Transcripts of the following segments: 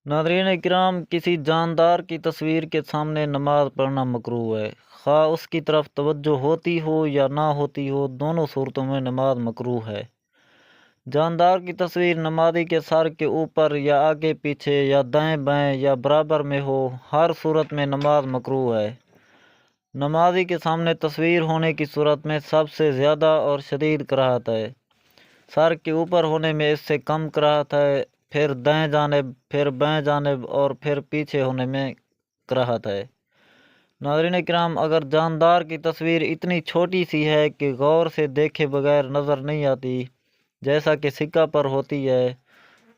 नाज़रीन इकराम, किसी जानदार की तस्वीर के सामने नमाज पढ़ना मकरूह है। ख़्वाह उसकी तरफ तवज्जो होती हो या ना होती हो, दोनों सूरतों में नमाज मकरूह है। जानदार की तस्वीर नमाजी के सर के ऊपर या आगे पीछे या दाएं बाएं या बराबर में हो, हर सूरत में नमाज मकरूह है। नमाजी के सामने तस्वीर होने की सूरत में सबसे ज़्यादा और शदीद कराहत है। सर के ऊपर होने में इससे कम कराहत है, फिर दाएं जानिब, फिर बाएं जानिब और फिर पीछे होने में कराहत है। नाज़रीन इकराम, अगर जानदार की तस्वीर इतनी छोटी सी है कि गौर से देखे बगैर नज़र नहीं आती, जैसा कि सिक्का पर होती है,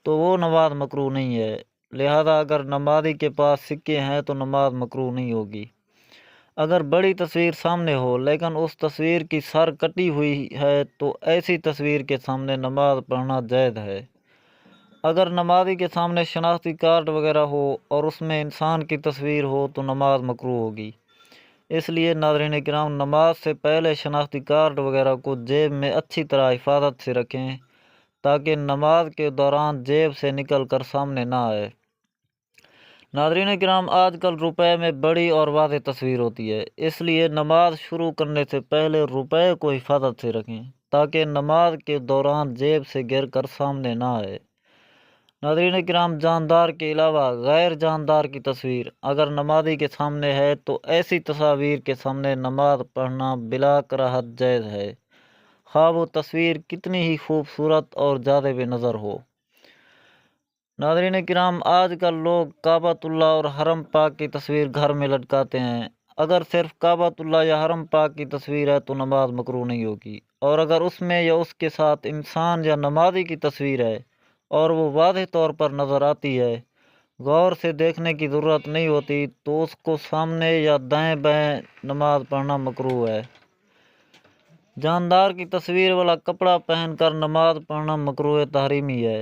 तो वो नमाज मकरूह नहीं है। लिहाजा अगर नमाजी के पास सिक्के हैं तो नमाज मकरूह नहीं होगी। अगर बड़ी तस्वीर सामने हो लेकिन उस तस्वीर की सर कटी हुई है तो ऐसी तस्वीर के सामने नमाज पढ़ना जायज़ है। अगर नमाजी के सामने शनाख्ती कार्ड वगैरह हो और उसमें इंसान की तस्वीर हो तो नमाज मकरूह होगी। इसलिए नाज़रीन किराम, नमाज से पहले शनाख्ती कार्ड वगैरह को जेब में अच्छी तरह हिफाजत से रखें ताकि नमाज के दौरान जेब से निकल कर सामने ना आए। नाज़रीन किराम, आजकल रुपए में बड़ी और वाज़ेह तस्वीर होती है, इसलिए नमाज शुरू करने से पहले रुपए को हिफाजत से रखें ताकि नमाज के दौरान जेब से गिर कर सामने ना आए। नाज़रीन किराम, जानदार के अलावा गैर जानदार की तस्वीर अगर नमाजी के सामने है तो ऐसी तस्वीर के सामने नमाज पढ़ना बिला कराहत जायज़ है, ख़्वाह वो तस्वीर कितनी ही खूबसूरत और जाज़िब नज़र हो। नाज़रीन किराम, आजकल लोग काबतुल्लाह और हरम पाक की तस्वीर घर में लटकाते हैं। अगर सिर्फ काबतुल्लाह या हरम पाक की तस्वीर है तो नमाज मकरूह नहीं होगी, और अगर उसमें या उसके साथ इंसान या नमाजी की तस्वीर है और वो वाज़ेह तौर पर नज़र आती है, गौर से देखने की ज़रूरत नहीं होती, तो उसको सामने या दाएं बाएं नमाज पढ़ना मकरूह है। जानदार की तस्वीर वाला कपड़ा पहनकर नमाज पढ़ना मकरूह तहरीमी है।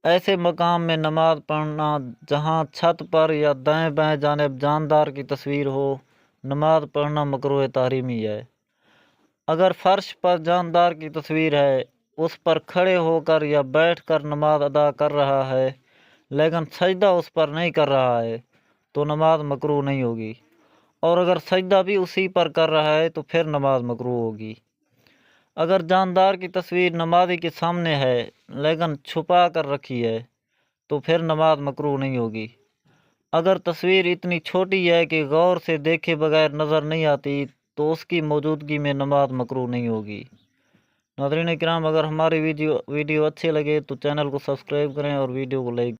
ऐसे मकाम में नमाज पढ़ना जहां छत पर या दाएं बाएं जानिब जानदार की तस्वीर हो, नमाज पढ़ना मकरूह तहरीमी है। अगर फर्श पर जानदार की तस्वीर है, उस पर खड़े होकर या बैठकर नमाज अदा कर रहा है लेकिन सजदा उस पर नहीं कर रहा है तो नमाज मकरूह नहीं होगी, और अगर सजदा भी उसी पर कर रहा है तो फिर नमाज मकरूह होगी। अगर जानदार की तस्वीर नमाजी के सामने है लेकिन छुपा कर रखी है तो फिर नमाज मकरूह नहीं होगी। अगर तस्वीर इतनी छोटी है कि गौर से देखे बगैर नज़र नहीं आती तो उसकी मौजूदगी में नमाज मकरूह नहीं होगी। नाज़रीन किराम, अगर हमारी वीडियो अच्छी लगे तो चैनल को सब्सक्राइब करें और वीडियो को लाइक